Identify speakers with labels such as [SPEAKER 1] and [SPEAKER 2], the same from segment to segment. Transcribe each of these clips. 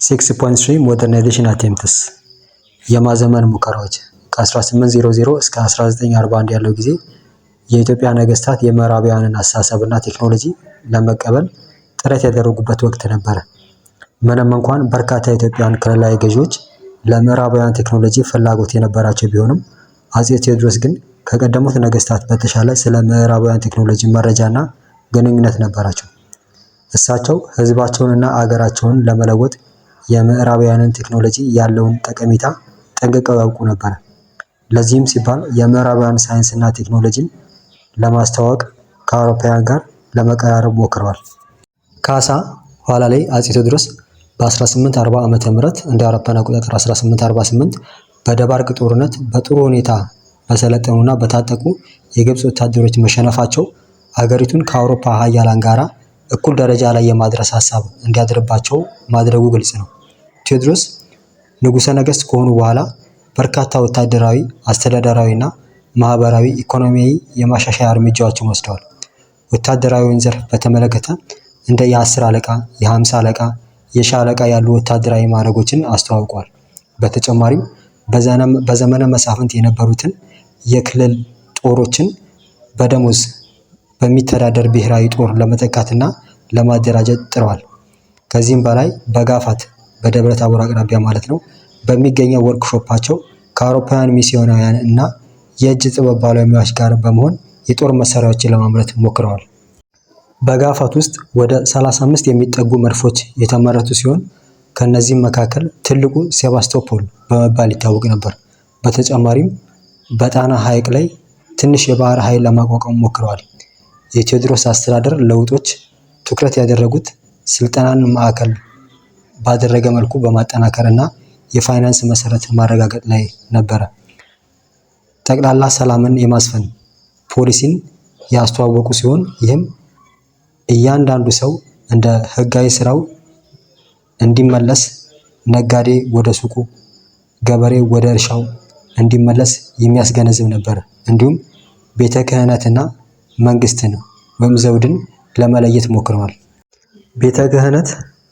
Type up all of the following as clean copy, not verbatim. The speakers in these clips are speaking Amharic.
[SPEAKER 1] 6.3 ሞደርናይዜሽን አቴምፕትስ የማዘመን ሙከራዎች ከ1800 እስከ 1941 ያለው ጊዜ የኢትዮጵያ ነገስታት የምዕራባውያንን አስተሳሰብና ቴክኖሎጂ ለመቀበል ጥረት ያደረጉበት ወቅት ነበረ። ምንም እንኳን በርካታ የኢትዮጵያን ክልላዊ ገዢዎች ለምዕራባውያን ቴክኖሎጂ ፍላጎት የነበራቸው ቢሆንም አፄ ቴዎድሮስ ግን ከቀደሙት ነገስታት በተሻለ ስለ ምዕራባውያን ቴክኖሎጂ መረጃና ግንኙነት ነበራቸው። እሳቸው ህዝባቸውንና አገራቸውን ለመለወጥ የምዕራባውያንን ቴክኖሎጂ ያለውን ጠቀሜታ ጠንቅቀው ያውቁ ነበር። ለዚህም ሲባል የምዕራባውያን ሳይንስና ቴክኖሎጂን ለማስተዋወቅ ከአውሮፓውያን ጋር ለመቀራረብ ሞክረዋል። ካሳ ኋላ ላይ አፄ ቴዎድሮስ በ1840 ዓመተ ምህረት እንደ አውሮፓውያን አቆጣጠር 1848 በደባርቅ ጦርነት በጥሩ ሁኔታ በሰለጠኑና በታጠቁ የግብፅ ወታደሮች መሸነፋቸው አገሪቱን ከአውሮፓ ሀያላን ጋራ እኩል ደረጃ ላይ የማድረስ ሀሳብ እንዲያድርባቸው ማድረጉ ግልጽ ነው። ቴዎድሮስ ንጉሠ ነገሥት ከሆኑ በኋላ በርካታ ወታደራዊ፣ አስተዳደራዊና ማህበራዊ፣ ኢኮኖሚያዊ የማሻሻያ እርምጃዎችን ወስደዋል። ወታደራዊውን ዘርፍ በተመለከተ እንደ የ10 አለቃ፣ የ50 አለቃ፣ የሻለቃ ያሉ ወታደራዊ ማዕረጎችን አስተዋውቋል። በተጨማሪም በዘመነ መሳፍንት የነበሩትን የክልል ጦሮችን በደሞዝ በሚተዳደር ብሔራዊ ጦር ለመተካትና ለማደራጀት ጥረዋል። ከዚህም በላይ በጋፋት በደብረ ታቦር አቅራቢያ ማለት ነው በሚገኘው ወርክሾፓቸው ከአውሮፓውያን ሚስዮናውያን እና የእጅ ጥበብ ባለሙያዎች ጋር በመሆን የጦር መሳሪያዎችን ለማምረት ሞክረዋል። በጋፋት ውስጥ ወደ 35 የሚጠጉ መድፎች የተመረቱ ሲሆን ከነዚህም መካከል ትልቁ ሴባስቶፖል በመባል ይታወቅ ነበር። በተጨማሪም በጣና ሐይቅ ላይ ትንሽ የባህር ኃይል ለማቋቋም ሞክረዋል። የቴዎድሮስ አስተዳደር ለውጦች ትኩረት ያደረጉት ስልጠናን ማዕከል ባደረገ መልኩ በማጠናከር እና የፋይናንስ መሰረት ማረጋገጥ ላይ ነበረ። ጠቅላላ ሰላምን የማስፈን ፖሊሲን ያስተዋወቁ ሲሆን ይህም እያንዳንዱ ሰው እንደ ህጋዊ ስራው እንዲመለስ፣ ነጋዴ ወደ ሱቁ፣ ገበሬ ወደ እርሻው እንዲመለስ የሚያስገነዝብ ነበር። እንዲሁም ቤተ ክህነትና መንግስትን ወይም ዘውድን ለመለየት ሞክረዋል። ቤተ ክህነት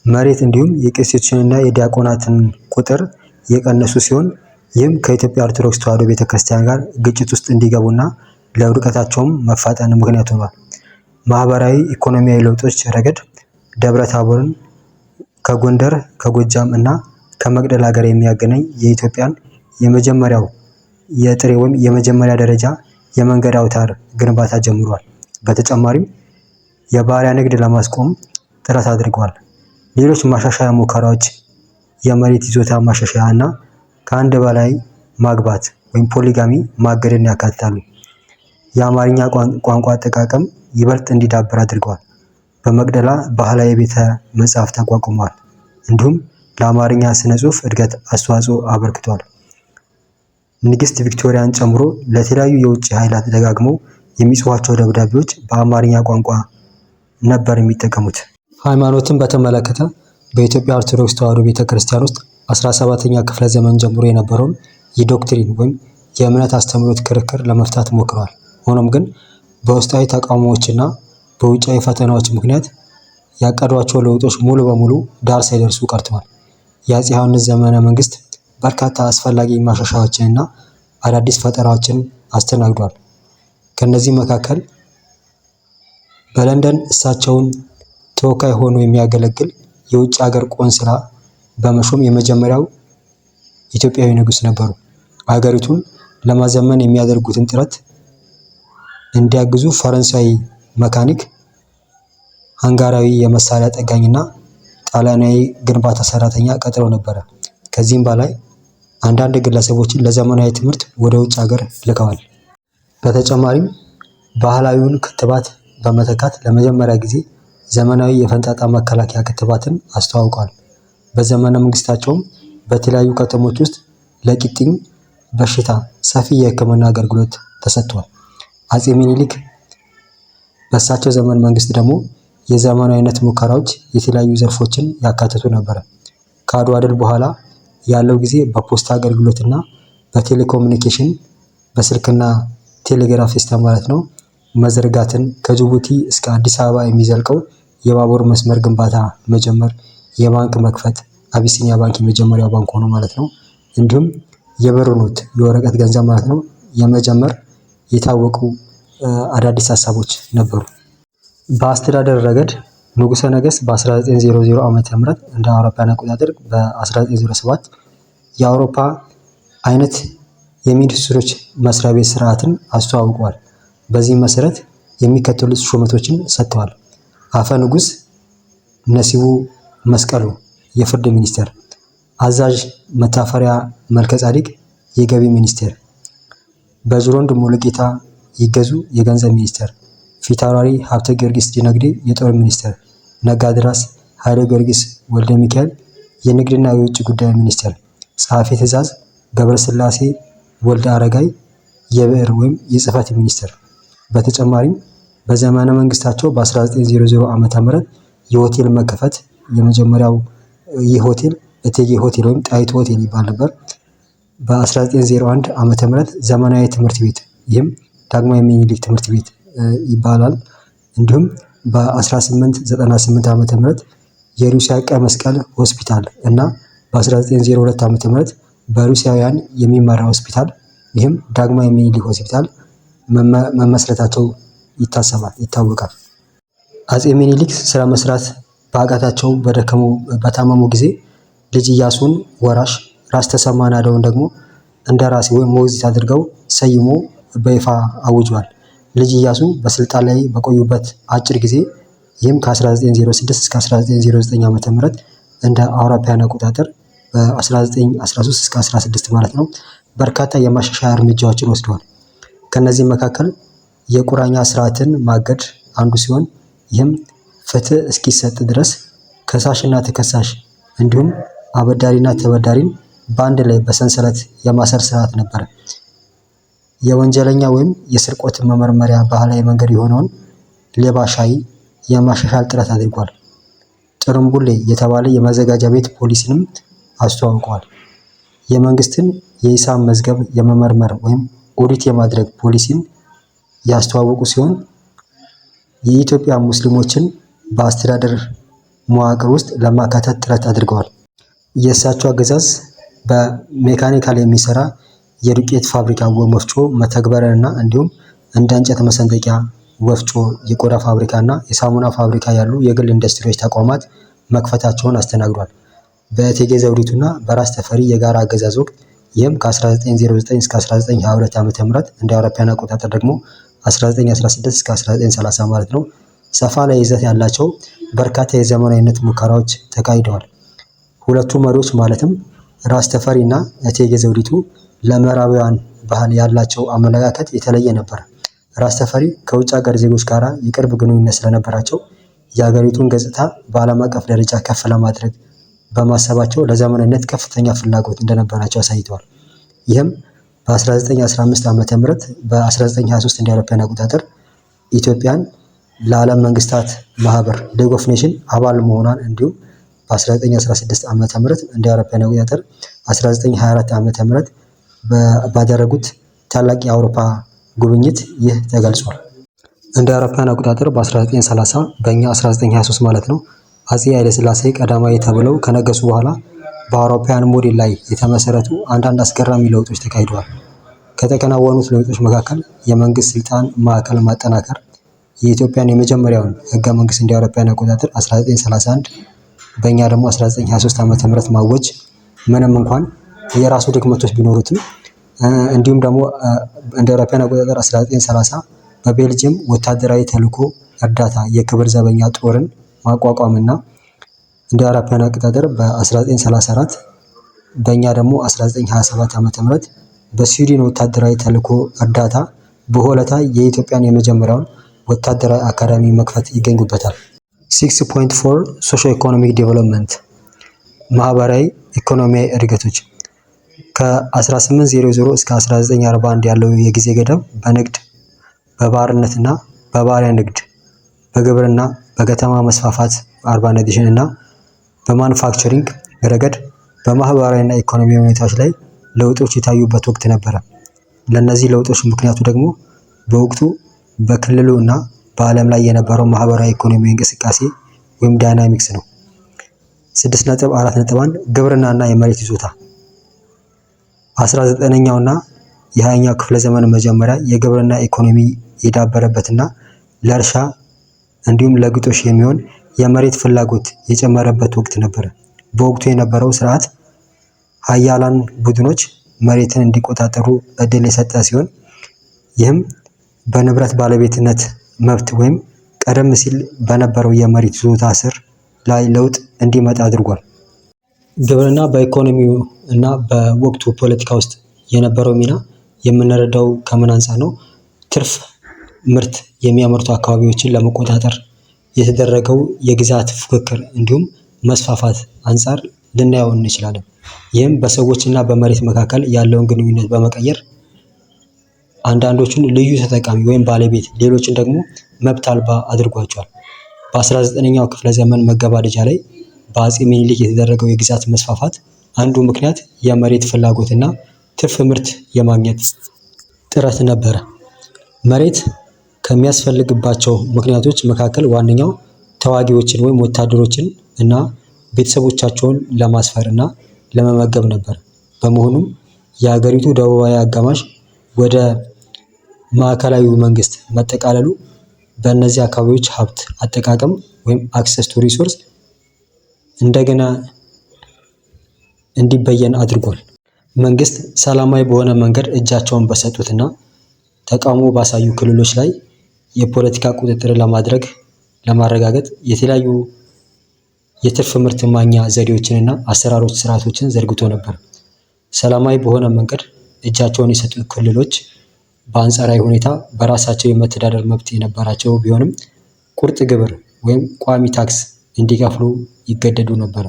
[SPEAKER 1] መሬት እንዲሁም የቄሶችንና የዲያቆናትን ቁጥር የቀነሱ ሲሆን ይህም ከኢትዮጵያ ኦርቶዶክስ ተዋሕዶ ቤተክርስቲያን ጋር ግጭት ውስጥ እንዲገቡና ለውድቀታቸውም መፋጠን ምክንያት ሆኗል። ማህበራዊ ኢኮኖሚያዊ ለውጦች ረገድ ደብረ ታቦርን ከጎንደር ከጎጃም እና ከመቅደላ ጋር የሚያገናኝ የኢትዮጵያን የመጀመሪያው የጥሬ ወይም የመጀመሪያ ደረጃ የመንገድ አውታር ግንባታ ጀምሯል። በተጨማሪም የባሪያ ንግድ ለማስቆም ጥረት አድርገዋል። ሌሎች ማሻሻያ ሙከራዎች የመሬት ይዞታ ማሻሻያ እና ከአንድ በላይ ማግባት ወይም ፖሊጋሚ ማገድን ያካትታሉ። የአማርኛ ቋንቋ አጠቃቀም ይበልጥ እንዲዳብር አድርገዋል። በመቅደላ ባህላዊ ቤተ መጻሕፍት ተቋቁመዋል። እንዲሁም ለአማርኛ ስነ ጽሑፍ እድገት አስተዋጽኦ አበርክተዋል። ንግስት ቪክቶሪያን ጨምሮ ለተለያዩ የውጭ ኃይላት ደጋግመው የሚጽፏቸው ደብዳቤዎች በአማርኛ ቋንቋ ነበር የሚጠቀሙት። ሃይማኖትን በተመለከተ በኢትዮጵያ ኦርቶዶክስ ተዋሕዶ ቤተክርስቲያን ውስጥ 17ኛ ክፍለ ዘመን ጀምሮ የነበረውን የዶክትሪን ወይም የእምነት አስተምህሮት ክርክር ለመፍታት ሞክረዋል። ሆኖም ግን በውስጣዊ ተቃውሞዎችና በውጫዊ ፈተናዎች ምክንያት ያቀዷቸው ለውጦች ሙሉ በሙሉ ዳር ሳይደርሱ ቀርተዋል። የአፄ ዮሐንስ ዘመነ መንግስት በርካታ አስፈላጊ ማሻሻያዎችንና አዳዲስ ፈጠራዎችን አስተናግዷል። ከነዚህ መካከል በለንደን እሳቸውን ተወካይ ሆኖ የሚያገለግል የውጭ ሀገር ቆንስላ በመሾም የመጀመሪያው ኢትዮጵያዊ ንጉስ ነበሩ። ሀገሪቱን ለማዘመን የሚያደርጉትን ጥረት እንዲያግዙ ፈረንሳዊ መካኒክ፣ ሃንጋራዊ የመሳሪያ ጠጋኝና ጣሊያናዊ ግንባታ ሰራተኛ ቀጥረው ነበረ። ከዚህም በላይ አንዳንድ ግለሰቦችን ለዘመናዊ ትምህርት ወደ ውጭ ሀገር ልከዋል። በተጨማሪም ባህላዊውን ክትባት በመተካት ለመጀመሪያ ጊዜ ዘመናዊ የፈንጣጣ መከላከያ ክትባትን አስተዋውቀዋል። በዘመነ መንግስታቸውም በተለያዩ ከተሞች ውስጥ ለቂጥኝ በሽታ ሰፊ የሕክምና አገልግሎት ተሰጥቷል። አፄ ሚኒሊክ በእሳቸው ዘመን መንግስት ደግሞ የዘመናዊነት ሙከራዎች የተለያዩ ዘርፎችን ያካተቱ ነበረ። ከአድዋ ድል በኋላ ያለው ጊዜ በፖስታ አገልግሎትና በቴሌኮሙኒኬሽን በስልክና ቴሌግራፍ ሲስተም ማለት ነው መዘርጋትን፣ ከጅቡቲ እስከ አዲስ አበባ የሚዘልቀው የባቡር መስመር ግንባታ መጀመር፣ የባንክ መክፈት፣ አቢሲኒያ ባንክ የመጀመሪያው ባንክ ሆኖ ማለት ነው። እንዲሁም የብር ኖት የወረቀት ገንዘብ ማለት ነው የመጀመር የታወቁ አዳዲስ ሀሳቦች ነበሩ። በአስተዳደር ረገድ ንጉሠ ነገሥት በ1900 ዓመተ ምህረት እንደ አውሮፓውያን አቆጣጠር በ1907 የአውሮፓ አይነት የሚኒስትሮች መስሪያ ቤት ስርዓትን አስተዋውቀዋል። በዚህም መሰረት የሚከተሉት ሹመቶችን ሰጥተዋል። አፈ ንጉሥ ነሲቡ መስቀሉ የፍርድ ሚኒስቴር፣ አዛዥ መታፈሪያ መልከ ጻዲቅ የገቢ ሚኒስቴር፣ በጅሮንድ ሙሉጌታ ይገዙ የገንዘብ ሚኒስቴር፣ ፊታውራሪ ሀብተ ጊዮርጊስ ዲነግዴ የጦር ሚኒስቴር፣ ነጋድራስ ኃይለ ጊዮርጊስ ወልደ ሚካኤል የንግድና የውጭ ጉዳይ ሚኒስቴር፣ ጸሐፊ ትእዛዝ ገብረስላሴ ወልደ አረጋይ የብዕር ወይም የጽህፈት ሚኒስቴር። በተጨማሪም በዘመነ መንግስታቸው በ1900 ዓመተ ምህረት የሆቴል መከፈት የመጀመሪያው ይህ ሆቴል እቴጌ ሆቴል ወይም ጣይቱ ሆቴል ይባል ነበር። በ1901 ዓመተ ምህረት ዘመናዊ ትምህርት ቤት ይህም ዳግማዊ ምኒልክ ትምህርት ቤት ይባላል። እንዲሁም በ1898 ዓመተ ምህረት የሩሲያ ቀይ መስቀል ሆስፒታል እና በ1902 ዓመተ ምህረት በሩሲያውያን የሚመራ ሆስፒታል ይህም ዳግማዊ ምኒልክ ሆስፒታል መመስረታቸው ይታወቃል። አጼ ምኒልክ ስራ መስራት በአቃታቸው በታመሙ ጊዜ ልጅ ኢያሱን ወራሽ፣ ራስ ተሰማ ናደውን ደግሞ እንደራሴ ወይም ሞግዚት አድርገው ሰይሞ በይፋ አውጇል። ልጅ ኢያሱ በስልጣን ላይ በቆዩበት አጭር ጊዜ ይህም ከ1906 እስከ 1909 ዓመተ ምህረት እንደ አውሮፓውያን አቆጣጠር በ1913 እስከ 16 ማለት ነው በርካታ የማሻሻያ እርምጃዎችን ወስደዋል። ከነዚህም መካከል የቁራኛ ስርዓትን ማገድ አንዱ ሲሆን ይህም ፍትህ እስኪሰጥ ድረስ ከሳሽና ተከሳሽ እንዲሁም አበዳሪና ተበዳሪን በአንድ ላይ በሰንሰለት የማሰር ስርዓት ነበር። የወንጀለኛ ወይም የስርቆት መመርመሪያ ባህላዊ መንገድ የሆነውን ሌባ ሻይ የማሻሻል ጥረት አድርጓል። ጥርምቡሌ የተባለ የመዘጋጃ ቤት ፖሊሲንም አስተዋውቀዋል። የመንግስትን የሂሳብ መዝገብ የመመርመር ወይም ኦዲት የማድረግ ፖሊሲን ያስተዋወቁ ሲሆን የኢትዮጵያ ሙስሊሞችን በአስተዳደር መዋቅር ውስጥ ለማካተት ጥረት አድርገዋል። የእሳቸው አገዛዝ በሜካኒካል የሚሰራ የዱቄት ፋብሪካ ወፍጮ መተግበሪያና እንዲሁም እንደ እንጨት መሰንጠቂያ ወፍጮ፣ የቆዳ ፋብሪካ እና የሳሙና ፋብሪካ ያሉ የግል ኢንዱስትሪዎች ተቋማት መክፈታቸውን አስተናግዷል። በእቴጌ ዘውዲቱና በራስ ተፈሪ የጋራ አገዛዝ ወቅት ይህም ከ1909 እስከ 1922 ዓ.ም እንደ አውሮፓውያን አቆጣጠር ደግሞ 1916 እስከ 1930 ማለት ነው ሰፋ ላይ ይዘት ያላቸው በርካታ የዘመናዊነት ሙከራዎች ተካሂደዋል። ሁለቱ መሪዎች ማለትም ራስ ተፈሪ እና እቴጌ ዘውዲቱ ለምዕራባውያን ባህል ያላቸው አመለካከት የተለየ ነበር። ራስ ተፈሪ ከውጭ ሀገር ዜጎች ጋር የቅርብ ግንኙነት ስለነበራቸው የሀገሪቱን ገጽታ በዓለም አቀፍ ደረጃ ከፍ ለማድረግ በማሰባቸው ለዘመናዊነት ከፍተኛ ፍላጎት እንደነበራቸው አሳይተዋል። ይህም በ1915 ዓመተ ምህረት በ1923 እንደ አውሮፓውያን አቆጣጠር ኢትዮጵያን ለዓለም መንግስታት ማህበር ሊግ ኦፍ ኔሽን አባል መሆኗን እንዲሁም በ1916 ዓመተ ምህረት እንደ አውሮፓውያን አቆጣጠር 1924 ዓመተ ምህረት ባደረጉት ታላቅ የአውሮፓ ጉብኝት ይህ ተገልጿል። እንደ አውሮፓውያን አቆጣጠር በ1930 በእኛ 1923 ማለት ነው አጼ ኃይለሥላሴ ቀዳማዊ ተብለው ከነገሱ በኋላ በአውሮፓውያን ሞዴል ላይ የተመሰረቱ አንዳንድ አስገራሚ ለውጦች ተካሂደዋል። ከተከናወኑት ለውጦች መካከል የመንግስት ስልጣን ማዕከል ማጠናከር፣ የኢትዮጵያን የመጀመሪያውን ህገ መንግስት እንደ አውሮፓውያን አቆጣጠር 1931 በእኛ ደግሞ 1923 ዓመተ ምህረት ማወጅ ምንም እንኳን የራሱ ድክመቶች ቢኖሩትም እንዲሁም ደግሞ እንደ አውሮፓውያን አቆጣጠር 1930 በቤልጅየም ወታደራዊ ተልዕኮ እርዳታ የክብር ዘበኛ ጦርን ማቋቋምና እንደ አውሮፓውያን አቆጣጠር በ1934 በእኛ ደግሞ 1927 ዓመተ ምህረት በስዊድን ወታደራዊ ተልዕኮ እርዳታ በሆለታ የኢትዮጵያን የመጀመሪያውን ወታደራዊ አካዳሚ መክፈት ይገኙበታል። 6.4 ሶሾ ኢኮኖሚክ ዴቨሎፕመንት ማህበራዊ ኢኮኖሚያዊ እድገቶች ከ1800 እስከ 1941 ያለው የጊዜ ገደብ በንግድ፣ በባርነትና በባሪያ ንግድ፣ በግብርና፣ በከተማ መስፋፋት አርባናይዜሽን እና በማኑፋክቸሪንግ ረገድ በማህበራዊና ኢኮኖሚያዊ ሁኔታዎች ላይ ለውጦች የታዩበት ወቅት ነበረ። ለእነዚህ ለውጦች ምክንያቱ ደግሞ በወቅቱ በክልሉ እና በዓለም ላይ የነበረው ማህበራዊ ኢኮኖሚያዊ እንቅስቃሴ ወይም ዳይናሚክስ ነው። 6.4.1 ግብርናና የመሬት ይዞታ 19ኛውና የ20ኛው ክፍለ ዘመን መጀመሪያ የግብርና ኢኮኖሚ የዳበረበትና ለእርሻ እንዲሁም ለግጦሽ የሚሆን የመሬት ፍላጎት የጨመረበት ወቅት ነበር። በወቅቱ የነበረው ስርዓት ሀያላን ቡድኖች መሬትን እንዲቆጣጠሩ እድል የሰጠ ሲሆን ይህም በንብረት ባለቤትነት መብት ወይም ቀደም ሲል በነበረው የመሬት ይዞታ ስር ላይ ለውጥ እንዲመጣ አድርጓል። ግብርና በኢኮኖሚው እና በወቅቱ ፖለቲካ ውስጥ የነበረው ሚና የምንረዳው ከምን አንፃር ነው? ትርፍ ምርት የሚያመርቱ አካባቢዎችን ለመቆጣጠር የተደረገው የግዛት ፉክክር እንዲሁም መስፋፋት አንፃር ልናየው እንችላለን። ይህም በሰዎች እና በመሬት መካከል ያለውን ግንኙነት በመቀየር አንዳንዶቹን ልዩ ተጠቃሚ ወይም ባለቤት፣ ሌሎችን ደግሞ መብት አልባ አድርጓቸዋል። በ19ኛው ክፍለ ዘመን መገባደጃ ላይ በአፄ ምኒልክ የተደረገው የግዛት መስፋፋት አንዱ ምክንያት የመሬት ፍላጎትና ትርፍ ምርት የማግኘት ጥረት ነበረ። መሬት ከሚያስፈልግባቸው ምክንያቶች መካከል ዋነኛው ተዋጊዎችን ወይም ወታደሮችን እና ቤተሰቦቻቸውን ለማስፈር እና ለመመገብ ነበር። በመሆኑም የሀገሪቱ ደቡባዊ አጋማሽ ወደ ማዕከላዊ መንግስት መጠቃለሉ በእነዚህ አካባቢዎች ሀብት አጠቃቀም ወይም አክሰስ ቱ ሪሶርስ እንደገና እንዲበየን አድርጓል። መንግስት ሰላማዊ በሆነ መንገድ እጃቸውን በሰጡትና ተቃውሞ ባሳዩ ክልሎች ላይ የፖለቲካ ቁጥጥር ለማረጋገጥ የተለያዩ የትርፍ ምርት ማግኛ ዘዴዎችንና አሰራሮች ስርዓቶችን ዘርግቶ ነበር። ሰላማዊ በሆነ መንገድ እጃቸውን የሰጡ ክልሎች በአንጻራዊ ሁኔታ በራሳቸው የመተዳደር መብት የነበራቸው ቢሆንም ቁርጥ ግብር ወይም ቋሚ ታክስ እንዲከፍሉ ይገደዱ ነበር።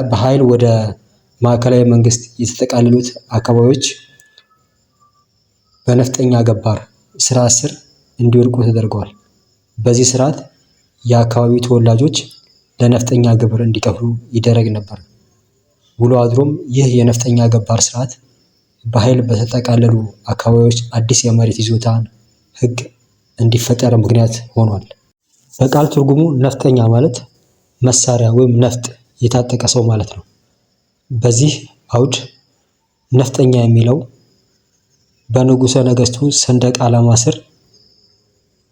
[SPEAKER 1] በኃይል ወደ ማዕከላዊ መንግስት የተጠቃለሉት አካባቢዎች በነፍጠኛ ገባር ስርዓት ስር እንዲወድቁ ተደርገዋል። በዚህ ስርዓት የአካባቢው ተወላጆች ለነፍጠኛ ግብር እንዲከፍሉ ይደረግ ነበር። ውሎ አድሮም ይህ የነፍጠኛ ገባር ስርዓት በኃይል በተጠቃለሉ አካባቢዎች አዲስ የመሬት ይዞታን ህግ እንዲፈጠር ምክንያት ሆኗል። በቃል ትርጉሙ ነፍጠኛ ማለት መሳሪያ ወይም ነፍጥ የታጠቀ ሰው ማለት ነው። በዚህ አውድ ነፍጠኛ የሚለው በንጉሠ ነገሥቱ ሰንደቅ ዓላማ ስር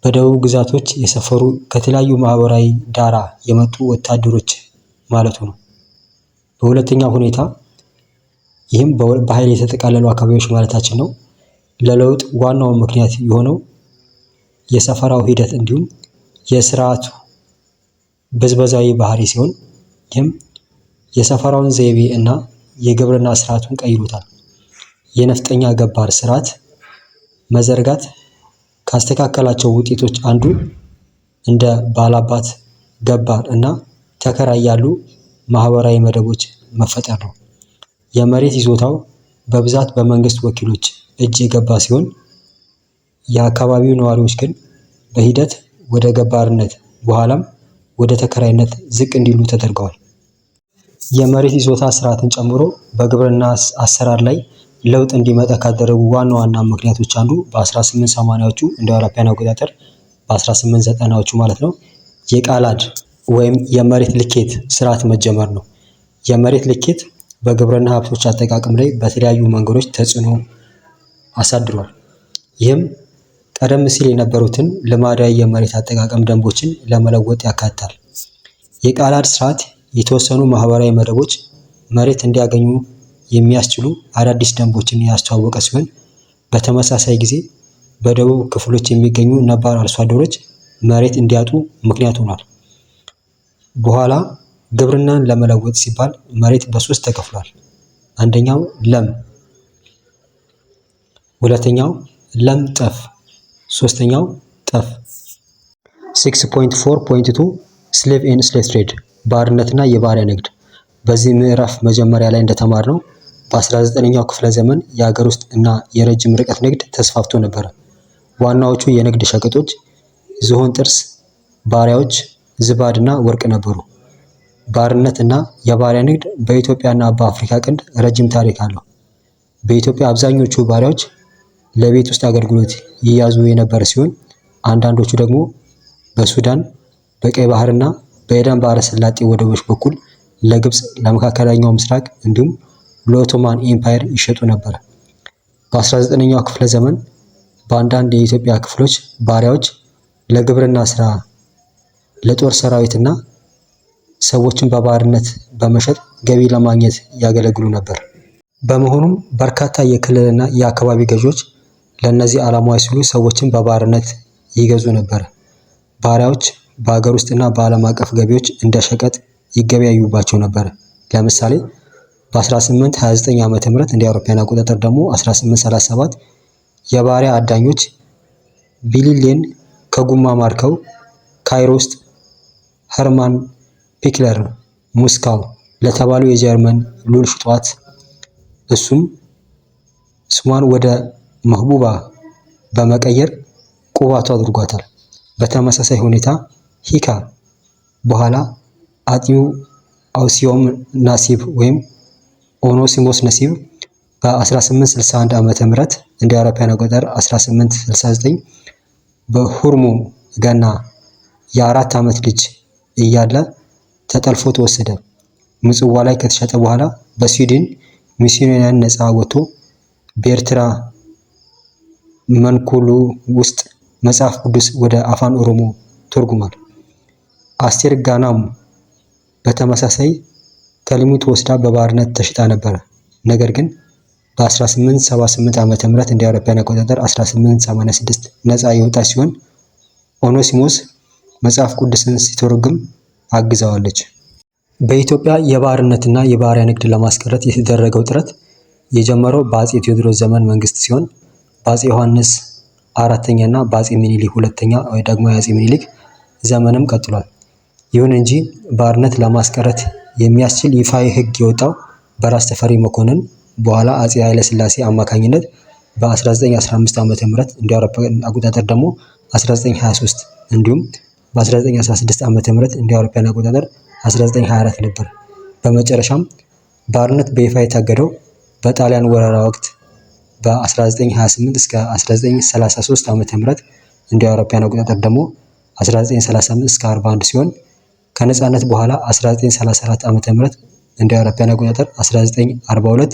[SPEAKER 1] በደቡብ ግዛቶች የሰፈሩ ከተለያዩ ማህበራዊ ዳራ የመጡ ወታደሮች ማለቱ ነው። በሁለተኛው ሁኔታ ይህም በኃይል የተጠቃለሉ አካባቢዎች ማለታችን ነው። ለለውጥ ዋናው ምክንያት የሆነው የሰፈራው ሂደት እንዲሁም የስርዓቱ ብዝበዛዊ ባህሪ ሲሆን ይህም የሰፈራውን ዘይቤ እና የግብርና ስርዓቱን ቀይሮታል። የነፍጠኛ ገባር ስርዓት መዘርጋት ካስተካከላቸው ውጤቶች አንዱ እንደ ባላባት፣ ገባር እና ተከራይ ያሉ ማህበራዊ መደቦች መፈጠር ነው። የመሬት ይዞታው በብዛት በመንግስት ወኪሎች እጅ የገባ ሲሆን የአካባቢው ነዋሪዎች ግን በሂደት ወደ ገባርነት በኋላም ወደ ተከራይነት ዝቅ እንዲሉ ተደርገዋል። የመሬት ይዞታ ስርዓትን ጨምሮ በግብርና አሰራር ላይ ለውጥ እንዲመጣ ካደረጉ ዋና ዋና ምክንያቶች አንዱ በ1880ዎቹ እንደ አውሮፓውያን አቆጣጠር በ1890ዎቹ ማለት ነው የቃላድ ወይም የመሬት ልኬት ስርዓት መጀመር ነው። የመሬት ልኬት በግብርና ሀብቶች አጠቃቀም ላይ በተለያዩ መንገዶች ተጽዕኖ አሳድሯል። ይህም ቀደም ሲል የነበሩትን ልማዳዊ የመሬት አጠቃቀም ደንቦችን ለመለወጥ ያካትታል። የቃላድ ስርዓት የተወሰኑ ማህበራዊ መደቦች መሬት እንዲያገኙ የሚያስችሉ አዳዲስ ደንቦችን ያስተዋወቀ ሲሆን በተመሳሳይ ጊዜ በደቡብ ክፍሎች የሚገኙ ነባር አርሶ አደሮች መሬት እንዲያጡ ምክንያት ሆኗል። በኋላ ግብርናን ለመለወጥ ሲባል መሬት በሶስት ተከፍሏል። አንደኛው ለም፣ ሁለተኛው ለም ጠፍ፣ ሶስተኛው ጠፍ። 6.4.2 ስሌቭ ኤንድ ስሌቭ ትሬድ ባርነትና የባሪያ ንግድ። በዚህ ምዕራፍ መጀመሪያ ላይ እንደተማርነው በ19ኛው ክፍለ ዘመን የሀገር ውስጥ እና የረጅም ርቀት ንግድ ተስፋፍቶ ነበር። ዋናዎቹ የንግድ ሸቀጦች ዝሆን ጥርስ፣ ባሪያዎች፣ ዝባድ እና ወርቅ ነበሩ። ባርነት እና የባሪያ ንግድ በኢትዮጵያ እና በአፍሪካ ቀንድ ረጅም ታሪክ አለው። በኢትዮጵያ አብዛኞቹ ባሪያዎች ለቤት ውስጥ አገልግሎት ይያዙ የነበረ ሲሆን አንዳንዶቹ ደግሞ በሱዳን፣ በቀይ ባህር እና በኤደን ባህረ ሰላጤ ወደቦች በኩል ለግብፅ፣ ለመካከለኛው ምስራቅ እንዲሁም ለኦቶማን ኢምፓየር ይሸጡ ነበር። በ19ኛው ክፍለ ዘመን በአንዳንድ የኢትዮጵያ ክፍሎች ባሪያዎች ለግብርና ስራ፣ ለጦር ሰራዊትና ሰዎችን በባርነት በመሸጥ ገቢ ለማግኘት ያገለግሉ ነበር። በመሆኑም በርካታ የክልልና የአካባቢ ገዢዎች ለእነዚህ ዓላማዎች ሲሉ ሰዎችን በባርነት ይገዙ ነበር። ባሪያዎች በሀገር ውስጥና በዓለም አቀፍ ገቢዎች እንደ ሸቀጥ ይገበያዩባቸው ነበር። ለምሳሌ በ1829 ዓ.ም እንደ አውሮፓውያን አቆጣጠር ደግሞ 1837 የባሪያ አዳኞች ቢሊሌን ከጉማ ማርከው ካይሮ ውስጥ ኸርማን ፒክለር ሙስካው ለተባሉ የጀርመን ሉል ሽጧት። እሱም ስሟን ወደ መህቡባ በመቀየር ቁባቱ አድርጓታል። በተመሳሳይ ሁኔታ ሂካ በኋላ አጥኚው አውሲዮም ናሲብ ወይም ኦኖሲሞስ ነሲብ በ1861 ዓመተ ምህረት እንደ አውሮፓውያን አቆጣጠር 1869 በሁርሙ ገና የ4 ዓመት ልጅ እያለ ተጠልፎ ተወሰደ። ምጽዋ ላይ ከተሸጠ በኋላ በስዊድን ሚስዮናውያን ነፃ ወጥቶ በኤርትራ መንኩሉ ውስጥ መጽሐፍ ቅዱስ ወደ አፋን ኦሮሞ ተርጉሟል። አስቴር ጋናም በተመሳሳይ ከሊሙ ተወስዳ በባርነት ተሽጣ ነበር። ነገር ግን በ1878 ዓመተ ምህረት እንደ አውሮፓውያን አቆጣጠር 1886 ነፃ የወጣች ሲሆን ኦኖሲሞስ መጽሐፍ ቅዱስን ሲተረጉም አግዛዋለች። በኢትዮጵያ የባርነትና የባሪያ ንግድ ለማስቀረት የተደረገው ጥረት የጀመረው በአጼ ቴዎድሮስ ዘመን መንግስት ሲሆን በአጼ ዮሐንስ አራተኛ እና በአጼ ሚኒሊክ ሁለተኛ ወይ ደግሞ የአጼ ሚኒሊክ ዘመንም ቀጥሏል። ይሁን እንጂ ባርነት ለማስቀረት የሚያስችል ይፋዊ ሕግ የወጣው በራስ ተፈሪ መኮንን በኋላ አጼ ኃይለ ሥላሴ አማካኝነት በ1915 ዓመተ ምህረት እንደ አውሮፓውያን አቆጣጠር ደግሞ 1923 እንዲሁም በ1916 ዓመተ ምህረት እንደ አውሮፓውያን አቆጣጠር 1924 ነበር። በመጨረሻም ባርነት በይፋ የታገደው በጣሊያን ወረራ ወቅት በ1928 እስከ 1933 ዓመተ ምህረት እንደ አውሮፓውያን አቆጣጠር ደግሞ 1935 እስከ 41 ሲሆን ከነጻነት በኋላ 1934 ዓመተ ምህረት እንደ አውሮፓውያን አቆጣጠር 1942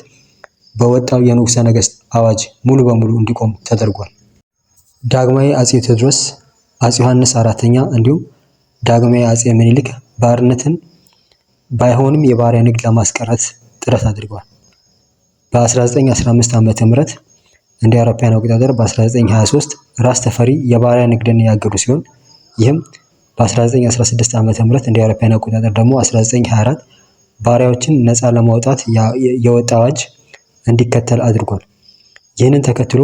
[SPEAKER 1] በወጣው የንጉሠ ነገሥት አዋጅ ሙሉ በሙሉ እንዲቆም ተደርጓል። ዳግማዊ አጼ ቴዎድሮስ፣ አጼ ዮሐንስ አራተኛ እንዲሁም ዳግማዊ አጼ ምኒልክ ባርነትን ባይሆንም የባሪያ ንግድ ለማስቀረት ጥረት አድርገዋል። በ1915 ዓመተ ምህረት እንደ አውሮፓውያን አቆጣጠር በ1923 ራስ ተፈሪ የባሪያ ንግድን ያገዱ ሲሆን ይህም በ1916 ዓመተ ምህረት እንደ አውሮፓውያን አቆጣጠር ደግሞ 1924 ባሪያዎችን ነፃ ለማውጣት የወጣ አዋጅ እንዲከተል አድርጓል። ይህንን ተከትሎ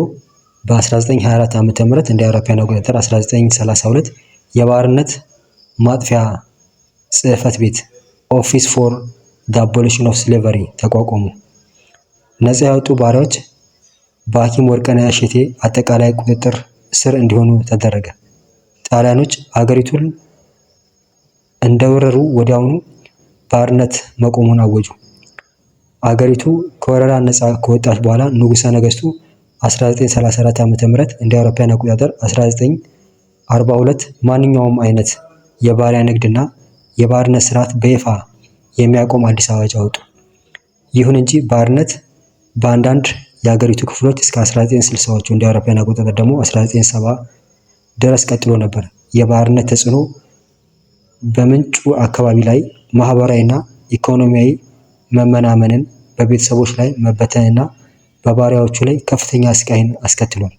[SPEAKER 1] በ1924 ዓመተ ምህረት እንደ አውሮፓውያን አቆጣጠር 1932 የባርነት ማጥፊያ ጽሕፈት ቤት ኦፊስ ፎር ዘ አቦሊሽን ኦፍ ስሌቨሪ ተቋቋሙ። ነፃ ያወጡ ባሪያዎች በሐኪም ወርቅነህ እሸቴ አጠቃላይ ቁጥጥር ስር እንዲሆኑ ተደረገ። ጣሊያኖች አገሪቱን እንደወረሩ ወዲያውኑ ባርነት መቆሙን አወጁ። አገሪቱ ከወረራ ነፃ ከወጣች በኋላ ንጉሠ ነገሥቱ 1934 ዓመተ ምህረት እንደ አውሮፓውያን አቆጣጠር 1942 ማንኛውም አይነት የባሪያ ንግድና የባርነት ስርዓት በይፋ የሚያቆም አዲስ አዋጅ አወጡ። ይሁን እንጂ ባርነት በአንዳንድ የአገሪቱ ክፍሎች እስከ 1960ዎቹ እንደ አውሮፓውያን አቆጣጠር ደግሞ 1970 ድረስ ቀጥሎ ነበር። የባርነት ተጽዕኖ በምንጩ አካባቢ ላይ ማህበራዊና ኢኮኖሚያዊ መመናመንን፣ በቤተሰቦች ላይ መበተንና በባሪያዎቹ ላይ ከፍተኛ ስቃይን አስከትሏል።